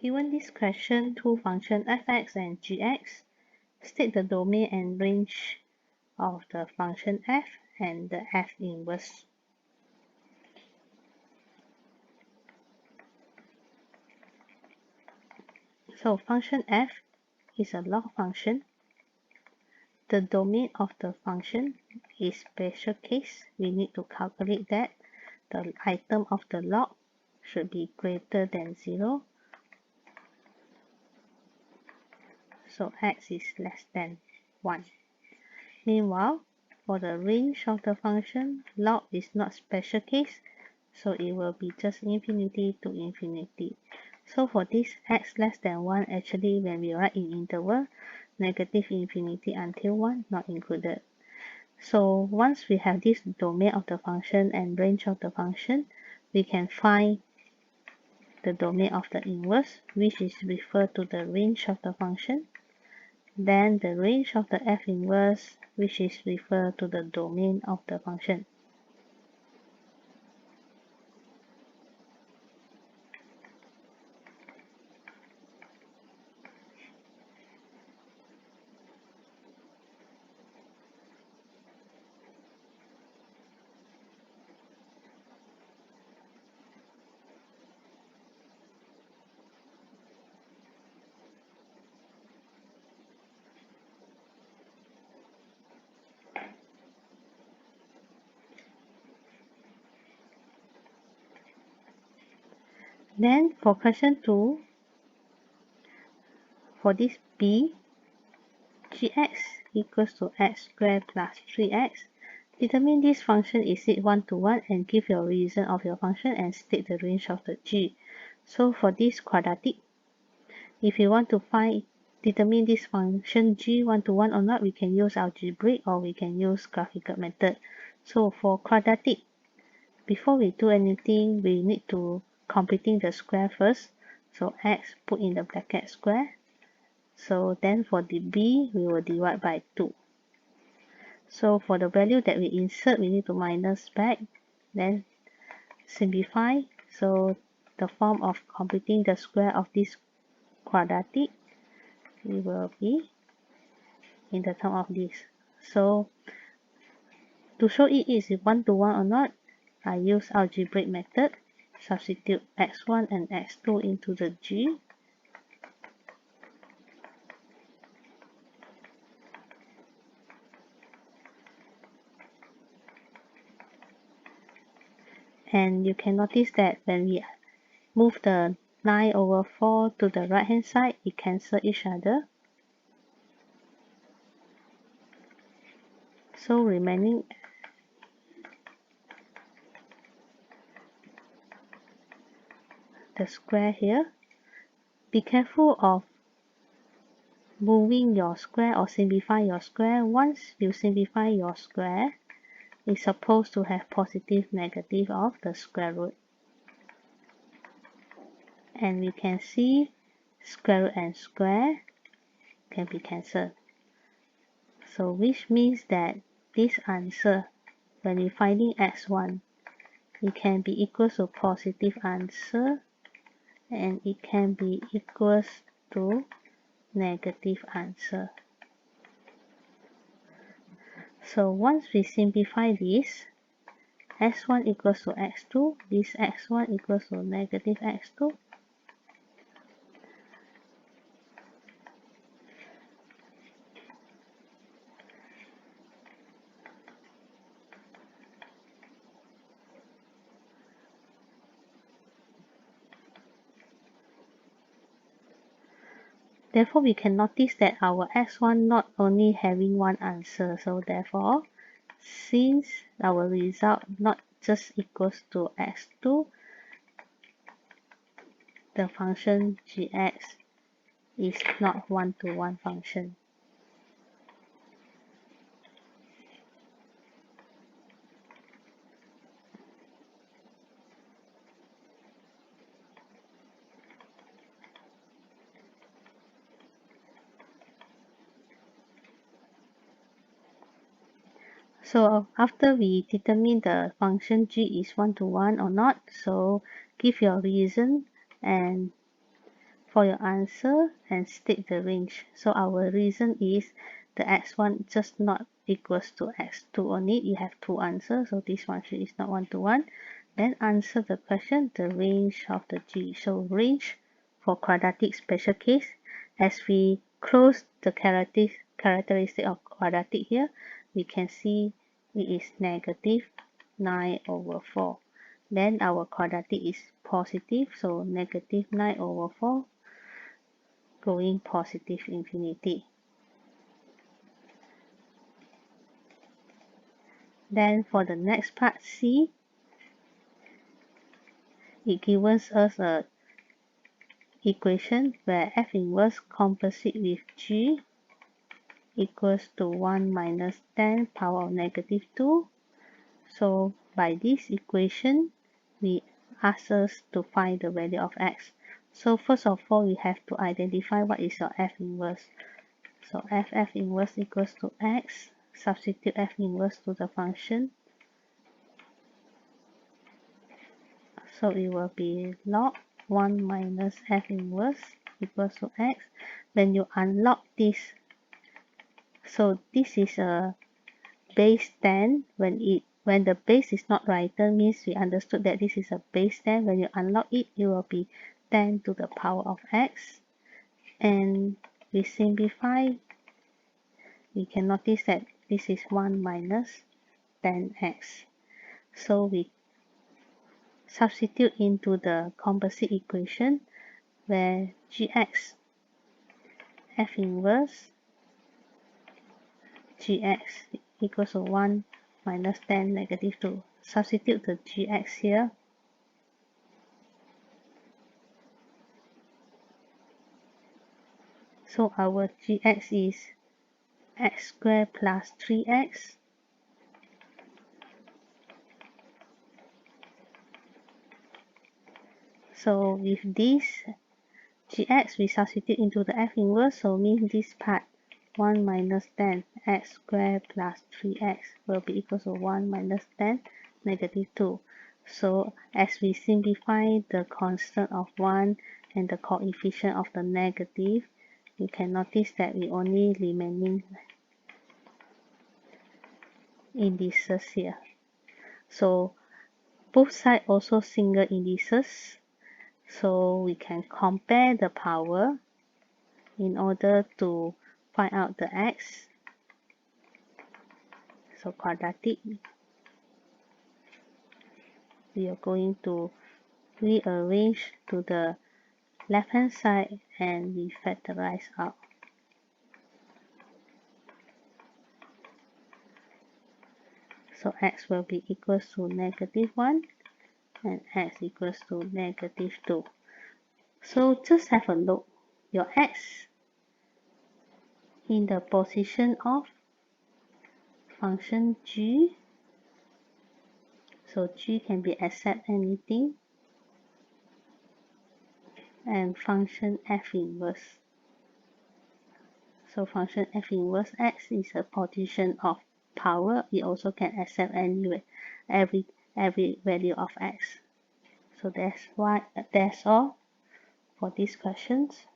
Given this question, two functions fx and gx, state the domain and range of the function f and the f inverse. So function f is a log function. The domain of the function is special case. We need to calculate that the item of the log should be greater than 0. So x is less than 1. Meanwhile, for the range of the function, log is not special case, so it will be just infinity to infinity. So for this x less than 1, actually when we write in interval, negative infinity until 1 not included. So once we have this domain of the function and range of the function, we can find the domain of the inverse, which is referred to the range of the function. Then the range of the f inverse, which is referred to the domain of the function. Then for question 2, for this b, gx equals to x squared plus 3x, determine this function is it 1 to 1 and give your reason of your function and state the range of the g. So for this quadratic, if you want to determine this function g 1 to 1 or not, we can use algebraic or we can use graphical method. So for quadratic, before we do anything, we need to completing the square first. So x put in the bracket square. So then for the b, we will divide by 2. So for the value that we insert, we need to minus back, then simplify. So the form of completing the square of this quadratic, it will be in the term of this. So to show it is 1 to 1 or not, I use algebraic method. Substitute x1 and x2 into the g. And you can notice that when we move the 9 over 4 to the right hand side, it cancels each other. So remaining the square here. Be careful of moving your square or simplify your square. Once you simplify your square, it's supposed to have positive negative of the square root. And we can see square root and square can be cancelled. So which means that this answer, when we're finding x1, it can be equal to positive answer and it can be equals to negative answer. So once we simplify this, x1 equals to x2, this x1 equals to negative x2. Therefore, we can notice that our x1 not only having one answer. So therefore, since our result not just equals to x2, the function gx is not 1 to 1 function. So after we determine the function g is 1 to 1 or not, so give your reason and for your answer and state the range. So our reason is the x1 just not equals to x2 only. You have two answers, so this function is not one-to-one. Then answer the question, the range of the g. So range for quadratic special case, as we close the characteristic of quadratic here, we can see it is negative 9/4. Then our quadratic is positive, so negative 9/4 going positive infinity. Then for the next part C, it gives us a equation where f inverse composite with g equals to 1 minus 10 power of negative 2. So by this equation, we ask us to find the value of x. So first of all, we have to identify what is your f inverse. So f inverse equals to x. Substitute f inverse to the function. So it will be log 1 minus f inverse equals to x. When you unlock this, so this is a base 10. When the base is not written, means we understood that this is a base 10. When you unlock it, it will be 10 to the power of x. And we simplify, we can notice that this is 1 minus 10x. So we substitute into the composite equation where gx f inverse gx equals to 1 minus 10 negative 2. Substitute the gx here. So our gx is x squared plus 3x So with this gx, we substitute into the f inverse, so means this part 1 minus 10 x squared plus 3x will be equal to 1 minus 10 negative 2. So as we simplify the constant of 1 and the coefficient of the negative, you can notice that we only remaining indices here. So both sides also single indices. So we can compare the power in order to find out the x. So quadratic, we are going to rearrange to the left hand side and we factorize out. So x will be equals to negative 1 and x equals to negative 2. So just have a look. Your x in the position of function g. So g can be accept anything. And function f inverse. So function f inverse x is a position of power. It also can accept anyway every value of x. So that's all for these questions.